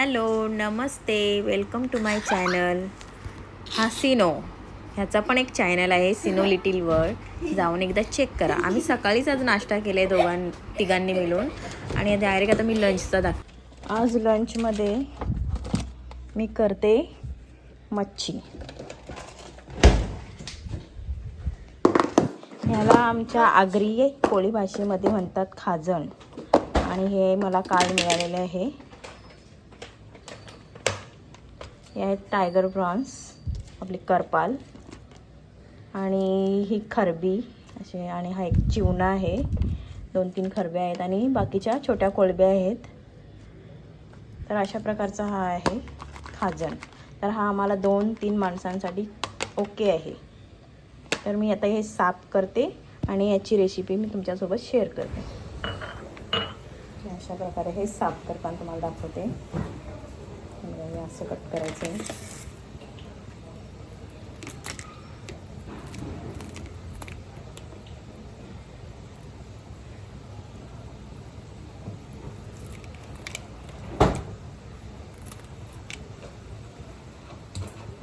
Hello नमस्ते, welcome to my channel. हा सिनो ह्याचा पण एक चॅनल आहे, सिनो लिटिल वर्ल्ड. जाऊन एकदा चेक करा. आम्ही सकाळीच आज नाश्ता केला आहे तिघांनी मिळून आणि डायरेक्ट आता मी लंचचा आज लंचमध्ये मी करते मच्छी. ह्याला आमच्या आगरी कोळी भाषेमध्ये म्हणतात खाजण आणि हे मला कार्ड मिळालेले आहे. हे आहेत टायगर प्रॉन्स, आपली करपाल, आणि ही खरबी असे, आणि हा एक चिवणा आहे. 2-3 खरब्या आहेत आणि बाकीच्या छोट्या कोळब्या आहेत. तर अशा प्रकारचा हा आहे खाजण. तर हा आम्हाला 2-3 माणसांसाठी ओके आहे. तर मी आता हे साफ करते आणि याची रेसिपी मी तुमच्यासोबत शेअर करते. अशा प्रकारे हे साफ करताना तुम्हाला दाखवते. हे असं कट करायचं आहे.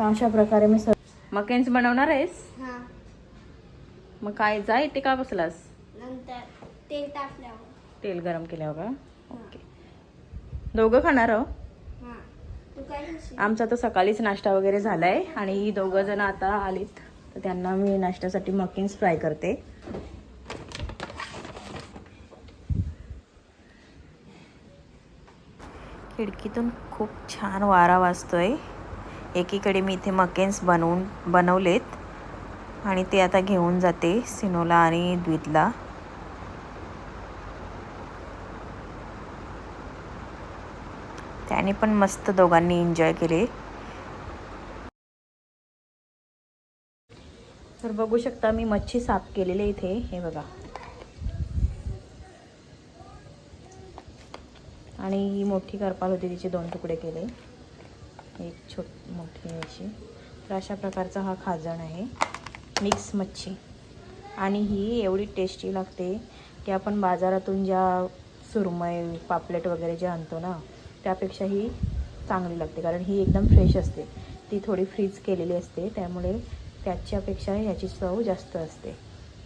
अशा प्रकारे मी मकेन्स बनवणार आहेस. मग काय जा इथे का बसलास? नंतर तेल टाकल्यावर, तेल गरम केल्यावर का? ओके. दोघं खाणार आहो. तू काय खाशील? आमचा तर सकाळीच नाश्ता वगैरे झालाय आणि ही दोघं जण आता आलीत, तर त्यांना मी नाश्त्यासाठी मकेन्स फ्राय करते. खिडकीतून खूप छान वारा वाजतोय. एकीकडे मी इथे मकेन्स बनवलेत आणि ते आता घेऊन जाते सिनोला आणि द्वितला. त्याने पण मस्त दोघांनी एन्जॉय केले. तर बघू शकता मी मच्छी साफ केलेली इथे. हे बघा, आणि ही मोठी करपाल होती, तिचे 2 तुकडे केले, एक मोठी अशी. तर अशा प्रकारचा हा खाजण आहे, मिक्स मच्छी. आणि ही एवढी टेस्टी लागते की आपण बाजारातून ज्या सुरमई पापलेट वगैरे जे आणतो ना, त्यापेक्षा ही चांगली लागते. कारण ही एकदम फ्रेश असते, ती थोडी फ्रीज केलेली असते, त्यामुळे त्याच्यापेक्षा ह्याची चव जास्त असते.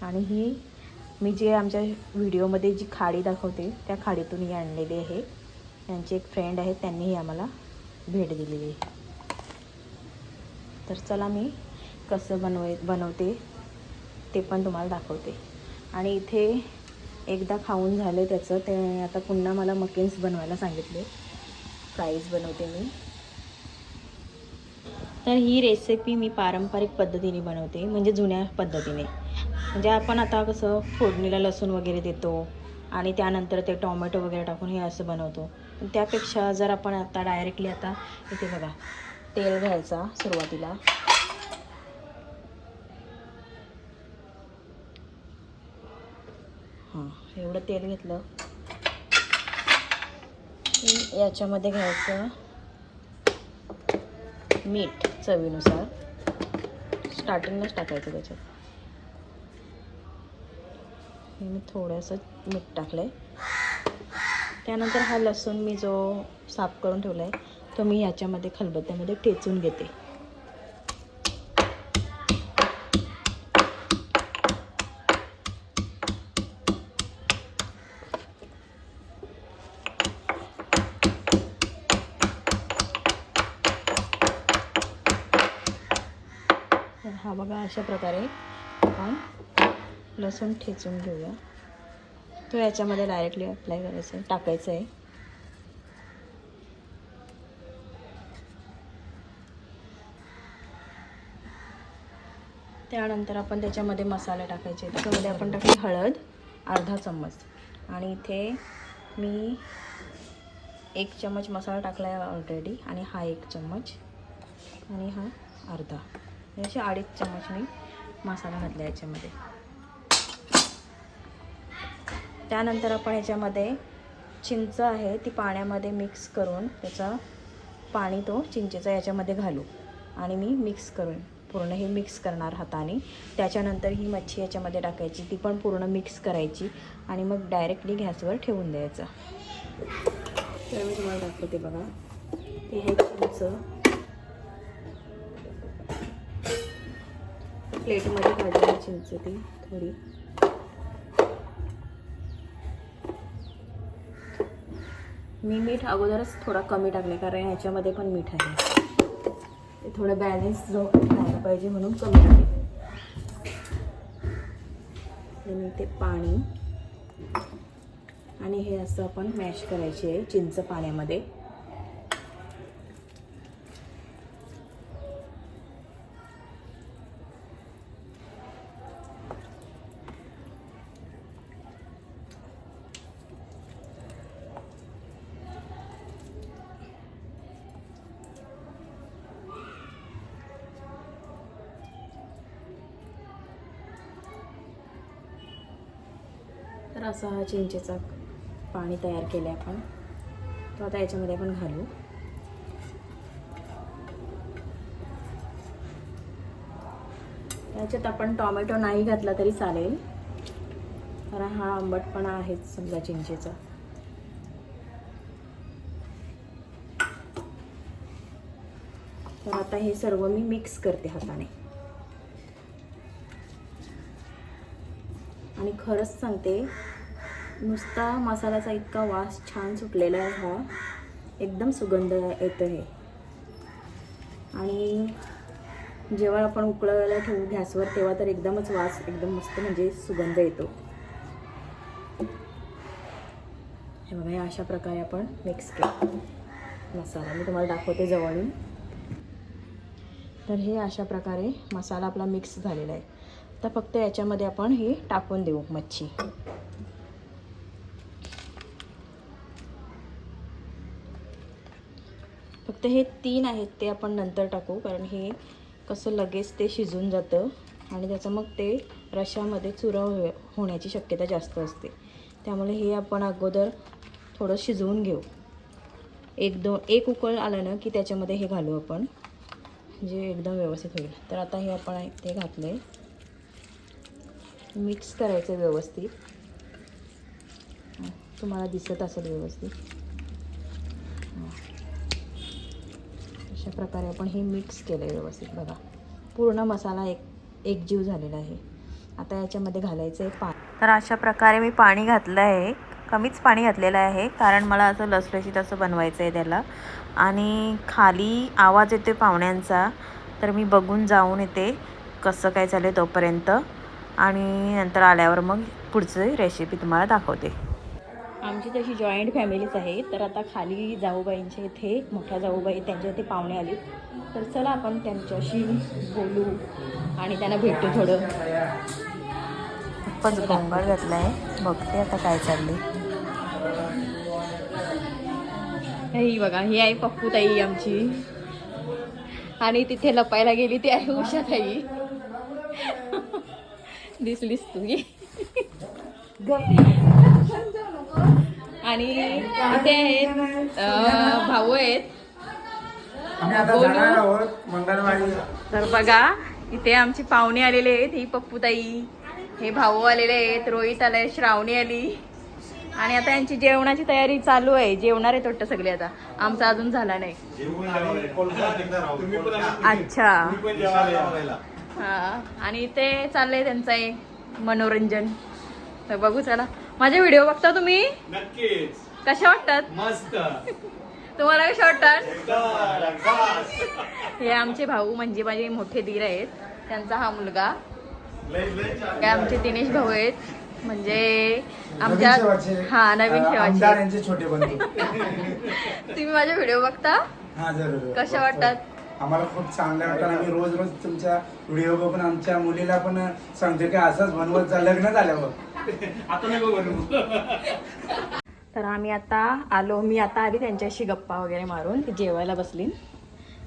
आणि ही मी जे आमच्या व्हिडिओमध्ये जी खाडी दाखवते त्या खाडीतून ही आणलेली आहे. त्यांचे एक फ्रेंड आहेत, त्यांनी ही आम्हाला भेट दिलेली आहे. तर चला मी कसं बनवते ते पण तुम्हाला दाखवते. आणि इथे एकदा खाऊन झालं त्याचं, ते आता पुन्हा मला मकेन्स बनवायला सांगितले. फ्राईज बनवते मी. तर ही रेसिपी मी पारंपरिक पद्धतीने बनवते, म्हणजे जुन्या पद्धतीने. म्हणजे आपण आता कसं फोडणीला लसूण वगैरे देतो आणि त्यानंतर ते टोमॅटो वगैरे टाकून हे असं बनवतो. पण त्यापेक्षा जर आपण आता डायरेक्टली, आता इथे बघा, तेल घ्यायचा सुरुवातीला. एवढं तेल घेतलं की याच्यामध्ये घ्यायचं मीठ चवीनुसार. स्टार्टिंगलाच टाकायचं त्याच्यात. हे मी थोडंसं मीठ टाकलं आहे. त्यानंतर हा लसूण मी जो साफ करून ठेवला आहे तो मी ह्याच्यामध्ये खलबत्त्यामध्ये ठेचून घेते. हा बघा, अशा प्रकारे आपण लसूण ठेचून घेऊया. तो याच्यामध्ये डायरेक्टली अप्लाय करायचं आहे, टाकायचं आहे. त्यानंतर आपण त्याच्यामध्ये मसाले टाकायचे. त्याच्यामध्ये आपण टाकली हळद अर्धा चम्मच, आणि इथे मी 1 चम्मच मसाला टाकला आहे ऑलरेडी, आणि हा 1 चम्मच, आणि हा अर्धा, असे 2.5 चम्मच मी मसाला घातला याच्यामध्ये. त्यानंतर आपण ह्याच्यामध्ये चिंच आहे ती पाण्यामध्ये मिक्स करून, त्याचा पाणी तो चिंचेचा याच्यामध्ये घालू आणि मी मिक्स करून पूर्ण हे मिक्स करणार हाताने. त्याच्यानंतर ही मच्छी याच्यामध्ये टाकायची, ती पण पूर्ण मिक्स करायची आणि मग डायरेक्टली गॅसवर ठेवून द्यायचं. तर मी तुम्हाला दाखवते बघा. हे आहे चिंच. प्लेटमध्ये काढलेली चिंच ती थोडी. मी मीठ अगोदरच थोडा कमी टाकले कारण ह्याच्यामध्ये पण मीठ आहे. ते थोडं बॅलन्स जो राहायला पाहिजे म्हणून कमी टाकले. आणि ते पाणी आणि हे असं आपण मॅश करायचे आहे चिंच पाण्यामध्ये. तर असा हा चिंचेचा पाणी तयार केलं आहे आपण. तो आता याच्यामध्ये आपण घालू. याच्यात आपण टोमॅटो नाही घातला तरी चालेल कारण हा आंबटपणा आहेच समजा चिंचेचा. तर आता हे सर्व मी मिक्स करते हाताने. आणि खरंच सांगते नुसता मसाल्याचा इतका वास छान सुटलेला आहे. हा एकदम सुगंध येतो आहे. आणि जेव्हा आपण उकळायला ठेवू गॅसवर तेव्हा तर एकदमच वास एकदम मस्त म्हणजे सुगंध येतो. हे बघा अशा प्रकारे आपण मिक्स केलं मसाला. मी तुम्हाला दाखवते जवळून. तर हे अशा प्रकारे मसाला आपला मिक्स झालेला आहे. तर फक्त याच्यामध्ये आपण ही टाकून देऊ मच्छी. फक्त हे 3 आहेत ते आपण नंतर टाकू कारण हे कसं लगेच ते शिजून जातं आणि त्याचं मग ते रश्श्यामध्ये चुरा होण्याची शक्यता जास्त असते. त्यामुळे हे आपण अगोदर थोडं शिजवून घेऊ. एक उकळ आलं ना की त्याच्यामध्ये हे घालू आपण म्हणजे एकदम व्यवस्थित होईल. तर आता हे आपण ते घातले. मिक्स करायचं व्यवस्थित. तुम्हाला दिसत असेल व्यवस्थित. अशा प्रकारे आपण हे मिक्स केलं आहे व्यवस्थित. बघा पूर्ण मसाला एकजीव झालेला आहे. आता याच्यामध्ये घालायचं आहे पाणी. तर अशा प्रकारे मी पाणी घातलं आहे. कमीच पाणी घातलेलं आहे कारण मला असं लसलशीत असं बनवायचं आहे त्याला. आणि खाली आवाज येतो पाहुण्यांचा तर मी बघून जाऊन येते कसं काय चालू आहे तोपर्यंत. आणि नंतर आल्यावर मग पुढची रेसिपी तुम्हाला दाखवते. आमची तशी जॉईंट फॅमिलीच आहे. तर आता खाली जाऊबाईंच्या इथे मोठ्या जाऊबाई त्यांच्या इथे पाहुणे आले. तर चला आपण त्यांच्याशी बोलू आणि त्यांना भेटू. थोडं खूपच गोंगाट घातला आहे. बघते आता काय चालले. ही बघा ही आहे पप्पू ताई आमची. आणि तिथे लपायला गेली ती आहे उषा ताई. दिसलीस तू. आणि इथे आहेत भाऊ आहेत. तर बघा इथे आमची पाहुणे आलेले आहेत. ही पप्पूताई, हे भाऊ आलेले आहेत, रोहित आलाय, श्रावणी आली. आणि आता यांची जेवणाची तयारी चालू आहे. जेवणार आहेत वाटतं सगळे. आता आमचा अजून झाला नाही. अच्छा हा. आणि ते चाललंय त्यांचं मनोरंजन. तर बघू चला. माझे व्हिडिओ बघता तुम्ही? नक्कीच. कशा वाटतात? मस्त. तुम्हाला कशा वाटतात? हे आमचे भाऊ म्हणजे माझे मोठे दीर आहेत. त्यांचा हा मुलगा. हे आमचे दिनेश भाऊ आहेत म्हणजे आमच्या हा नवीन शेवाचे छोटे बंधू. तुम्ही माझे व्हिडिओ बघता? हा जरूर. कशा वाटतात? आम्हाला खूप चांगलं वाटतं. आम्ही रोज रोज तुमच्या व्हिडिओ बघून आमच्या मुलीला पण सांगतो की असंच बनवत जा लग्न झाल्यावर. आता नको बनवू. तर आम्ही आता आलो. मी आता आली त्यांच्याशी गप्पा वगैरे मारून. ती जेवायला बसली.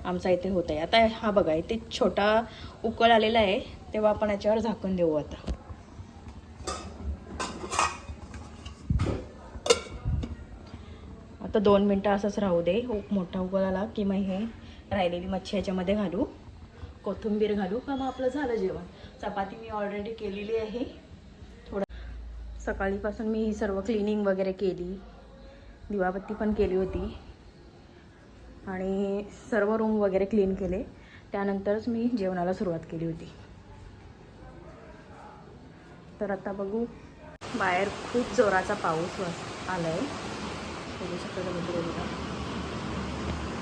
आमचा इथे होत आहे आता. हा बघा इथे छोटा उकळ आलेला आहे तेव्हा आपण याच्यावर झाकून देऊ. आता 2 मिनटं असंच राहू दे. मोठा उकळ आला की मग हे राहिलेली मच्छी याच्यामध्ये घालू, कोथिंबीर घालू का मग आपलं झालं जेवण. चपाती मी ऑलरेडी केलेली आहे. सकाळीपासून मी ही सर्व क्लिनिंग वगैरे केली. दिवाबत्ती पण केली होती. आणि सर्व रूम वगैरे क्लीन केले. त्यानंतरच मी जेवणाला सुरुवात केली होती. तर आता बघू, बाहेर खूप जोराचा पाऊस आला आहे, बघू शकता तुम्ही.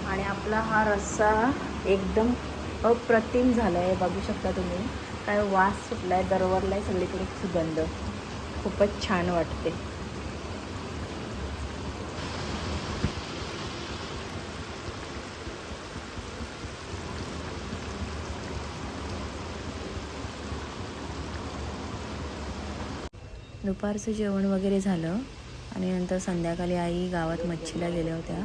आणि आपला हा रस्सा एकदम अप्रतिम झाला आहे, बघू शकता तुम्ही. काय वास सुटला आहे, दरवरला आहे सगळीकडे सुगंध, खूपच छान वाटते. दुपारचं जेवण वगैरे झालं आणि नंतर संध्याकाळी आई गावात मच्छीला गेल्या होत्या,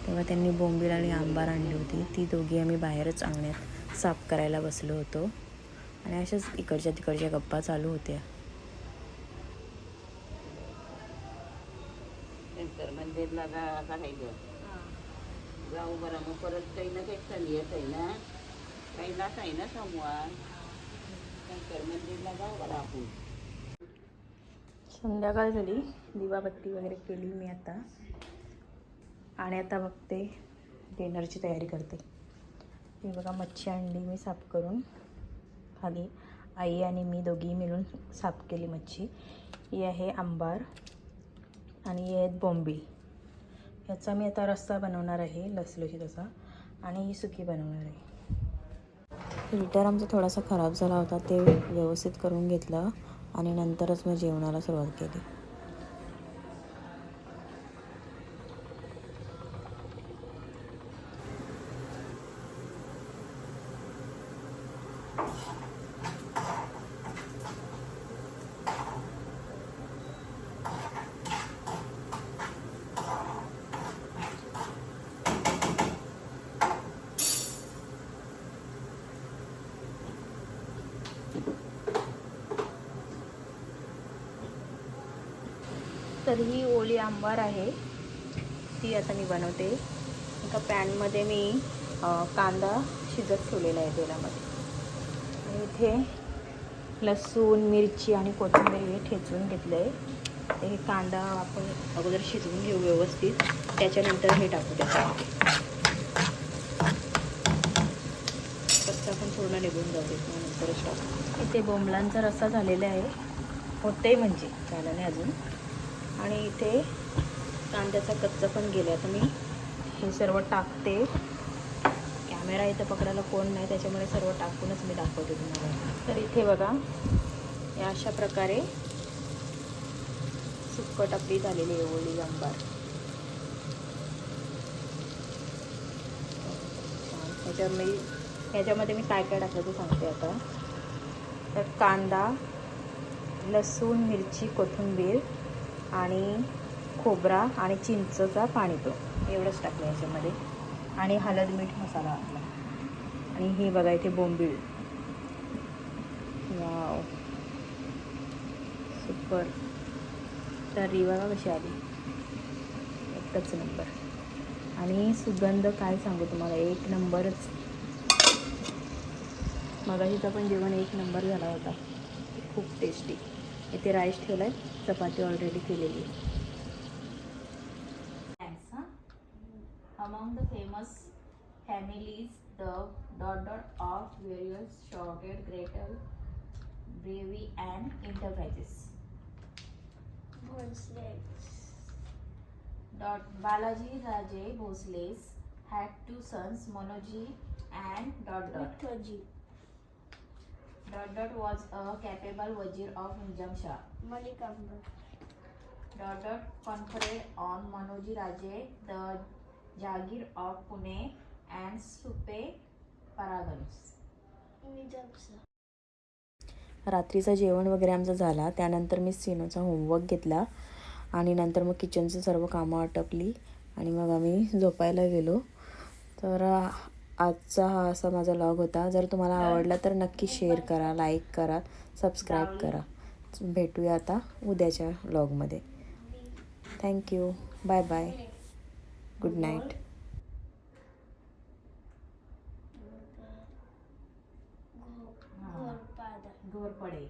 तेव्हा त्यांनी बोंबील आणि आंबार आणली होती. ती दोघी आम्ही बाहेरच अंगणात साफ करायला बसलो होतो आणि अशाच इकडच्या तिकडच्या गप्पा चालू होत्या. मंदिरला जाऊ बरं, मग परत काही ना काही चालली आहे ना, कैलास आहे ना सोमवार, शंकर मंदिरला जाऊ बरं आपण. संध्याकाळ झाली, दिवाबत्ती वगैरे केली मी आता, आणि आता बघते डिनरची तयारी करते. ही बघा मच्छी आणली मी साफ करून, खाली आई आणि मी दोघी मिळून साफ केली मच्छी. ही आहे आंबार आणि हे आहेत बोंबील. ह्याचा मी आता रस्सा बनवणार आहे, लसलशीत असा, आणि ही सुकी बनवणार आहे. हिटर आमचा थोडासा खराब झाला होता, ते व्यवस्थित करून घेतलं आणि नंतरच मी जेवणाला सुरुवात केली. तर ही ओली आंबार आहे, ती आता मी बनवते. एका पॅनमध्ये मी कांदा शिजत ठेवलेला आहे तेलामध्ये, आणि इथे लसूण, मिरची आणि कोथिंबीर हे ठेचून घेतलं आहे. हे कांदा आपण अगोदर शिजवून घेऊ व्यवस्थित, त्याच्यानंतर हे टाकू त्याच्यामध्ये. कच्चा पण पूर्ण निघून जाऊ देत, नंतरच टाकू. इथे बोंबलांचा रस्सा झालेला आहे, होते म्हणजे झालं नाही अजून. आणि इथे कांद्याचा कच्चा पण गेला. तर मी हे सर्व टाकते. कॅमेरा इथं पकडायला कोण नाही, त्याच्यामुळे सर्व टाकूनच मी दाखवते तुम्हाला. तर इथे बघा, या अशा प्रकारे सुक्कट आपली झालेली आहे ओली आंबार. ह्याच्यामध्ये मी काय काय टाकलं ते सांगते आता. तर कांदा, लसूण, मिरची, कोथिंबीर आणि खोबरा आणि चिंचचा पाणी, तो एवढंच टाकलं याच्यामध्ये. आणि हळद, मीठ, मसाला आपला. आणि हे बघा इथे बोंबील, वाव सुपर. तर ही बघा कशी आली, एकच नंबर. आणि सुगंध काय सांगू तुम्हाला, एक नंबरच. मगाशीचा पण जेवण एक नंबर झाला होता, खूप टेस्टी. इथे राईस ठेवला आहे, चपाती ऑलरेडी केलेली आहे. Among the famous families, the ... of various shorted greater bravery and enterprises. Balaji Raje Bhosles had two sons, Manoji and ... was a capable wazir of Nizam Shah. Malik Akbar. ... conferred on Manoji Raje the Jagir of Pune and Supe Paraganus. रात्रीचं जेवण वगैरे आमचं झाला, त्यानंतर मी सिनोचा homework घेतला आणि नंतर मग किचनचं सर्व कामं आटपली आणि मग आम्ही झोपायला गेलो. तर आजचा हा असा माझा व्लॉग होता. जर तुम्हाला आवडला तर नक्की शेअर करा, लाईक करा, सबस्क्राईब करा. भेटूया आता उद्याच्या व्लॉगमध्ये. Thank you, bye bye, good night. Ghorpade.